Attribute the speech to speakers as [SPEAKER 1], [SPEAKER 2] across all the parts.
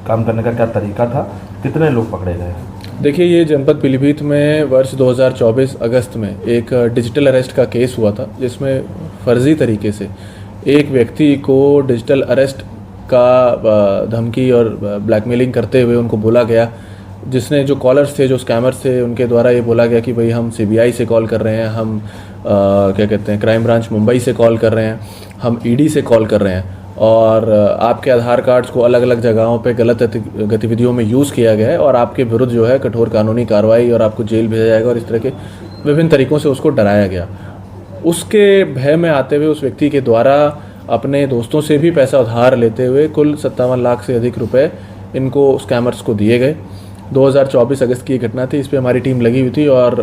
[SPEAKER 1] काम करने का क्या तरीका था, कितने लोग पकड़े गए?
[SPEAKER 2] देखिए, ये जनपद पीलीभीत में वर्ष 2024 अगस्त में एक डिजिटल अरेस्ट का केस हुआ था, जिसमें फर्जी तरीके से एक व्यक्ति को डिजिटल अरेस्ट का धमकी और ब्लैकमेलिंग करते हुए उनको बोला गया, जिसने जो कॉलर्स थे, जो स्कैमर्स थे, उनके द्वारा ये बोला गया कि भाई हम सीबीआई से कॉल कर रहे हैं, हम क्या कहते हैं क्राइम ब्रांच मुंबई से कॉल कर रहे हैं, हम ईडी से कॉल कर रहे हैं और आपके आधार कार्ड्स को अलग अलग जगहों पे गलत गतिविधियों में यूज़ किया गया है और आपके विरुद्ध जो है कठोर कानूनी कार्रवाई और आपको जेल भेजा जाएगा और इस तरह के विभिन्न तरीक़ों से उसको डराया गया। उसके भय में आते हुए उस व्यक्ति के द्वारा अपने दोस्तों से भी पैसा उधार लेते हुए कुल 57 लाख से अधिक रुपए इनको स्कैमर्स को दिए गए। 2024 अगस्त की ये घटना थी। इस पे हमारी टीम लगी हुई थी और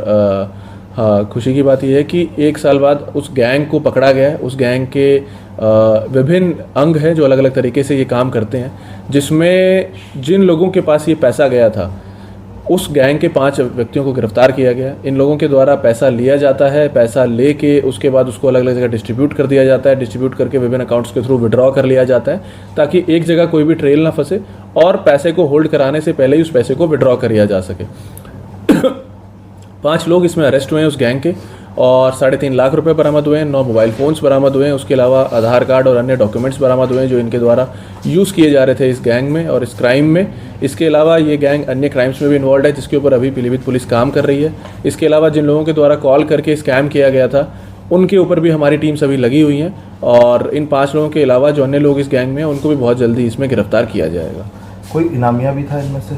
[SPEAKER 2] हाँ, खुशी की बात यह है कि एक साल बाद उस गैंग को पकड़ा गया है। उस गैंग के विभिन्न अंग हैं जो अलग अलग तरीके से ये काम करते हैं, जिसमें जिन लोगों के पास ये पैसा गया था उस गैंग के 5 व्यक्तियों को गिरफ्तार किया गया। इन लोगों के द्वारा पैसा लिया जाता है, पैसा लेके उसके बाद उसको अलग अलग जगह डिस्ट्रीब्यूट कर दिया जाता है, डिस्ट्रीब्यूट करके विभिन्न अकाउंट्स के थ्रू विड्रॉ कर लिया जाता है ताकि एक जगह कोई भी ट्रेल ना फंसे और पैसे को होल्ड कराने से पहले ही उस पैसे को विड्रॉ कर लिया जा सके। 5 लोग इसमें अरेस्ट हुए हैं उस गैंग के और 3.5 लाख रुपए बरामद हुए हैं, 9 मोबाइल फ़ोन्स बरामद हुए हैं, उसके अलावा आधार कार्ड और अन्य डॉक्यूमेंट्स बरामद हुए हैं जो इनके द्वारा यूज़ किए जा रहे थे इस गैंग में और इस क्राइम में। इसके अलावा ये गैंग अन्य क्राइम्स में भी इन्वॉल्व है, जिसके ऊपर अभी पीलीभीत पुलिस काम कर रही है। इसके अलावा जिन लोगों के द्वारा कॉल करके स्कैम किया गया था उनके ऊपर भी हमारी टीम सभी लगी हुई हैं और इन 5 लोगों के अलावा जो अन्य लोग इस गैंग में हैं उनको भी बहुत जल्दी इसमें गिरफ्तार किया जाएगा।
[SPEAKER 1] कोई इनामिया भी था इनमें से?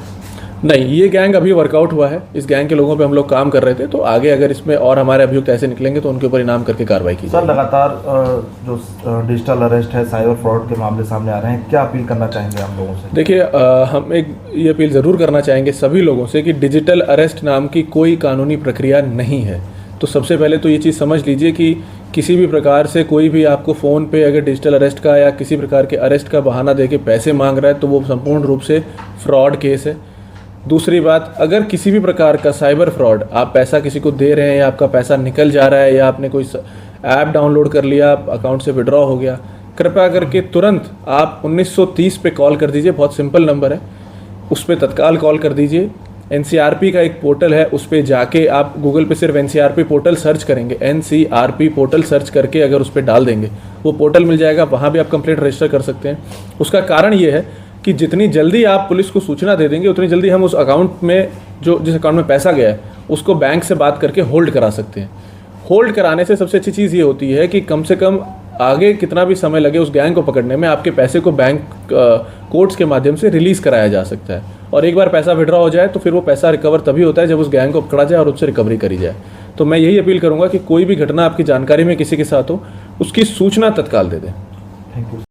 [SPEAKER 2] नहीं, ये गैंग अभी वर्कआउट हुआ है। इस गैंग के लोगों पे हम लोग काम कर रहे थे, तो आगे अगर इसमें और हमारे अभियुक्त ऐसे निकलेंगे तो उनके ऊपर इनाम करके कार्रवाई की जाएगी।
[SPEAKER 1] सर, लगातार जो डिजिटल अरेस्ट है, साइबर फ्रॉड के मामले सामने आ रहे हैं, क्या अपील करना चाहेंगे हम लोगों से? देखिए,
[SPEAKER 2] हम एक ये अपील ज़रूर करना चाहेंगे सभी लोगों से कि डिजिटल अरेस्ट नाम की कोई कानूनी प्रक्रिया नहीं है। तो सबसे पहले तो ये चीज़ समझ लीजिए कि किसी भी प्रकार से कोई भी आपको फ़ोन पे अगर डिजिटल अरेस्ट का या किसी प्रकार के अरेस्ट का बहाना देके पैसे मांग रहा है तो वो संपूर्ण रूप से फ्रॉड केस है। दूसरी बात, अगर किसी भी प्रकार का साइबर फ्रॉड, आप पैसा किसी को दे रहे हैं या आपका पैसा निकल जा रहा है या आपने कोई ऐप डाउनलोड कर लिया, अकाउंट से विड्रॉ हो गया, कृपया करके तुरंत आप 1930 पे कॉल कर दीजिए। बहुत सिंपल नंबर है, उस पर तत्काल कॉल कर दीजिए। NCRP का एक पोर्टल है, उस पर जाके आप गूगल पे सिर्फ NCRP पोर्टल सर्च करेंगे, NCRP पोर्टल सर्च करके अगर उस पर डाल देंगे वो पोर्टल मिल जाएगा, वहाँ भी आप कंप्लेंट रजिस्टर कर सकते हैं। उसका कारण ये है कि जितनी जल्दी आप पुलिस को सूचना दे देंगे उतनी जल्दी हम उस अकाउंट में जिस अकाउंट में पैसा गया है उसको बैंक से बात करके होल्ड करा सकते हैं। होल्ड कराने से सबसे अच्छी चीज़ ये होती है कि कम से कम आगे कितना भी समय लगे उस गैंग को पकड़ने में, आपके पैसे को बैंक कोर्ट्स के माध्यम से रिलीज़ कराया जा सकता है और एक बार पैसा विड्रॉ हो जाए तो फिर वो पैसा रिकवर तभी होता है जब उस गैंग को पकड़ा जाए और उससे रिकवरी करी जाए। तो मैं यही अपील करूँगा कि कोई भी घटना आपकी जानकारी में किसी के साथ हो, उसकी सूचना तत्काल दे दें।
[SPEAKER 1] Thank you.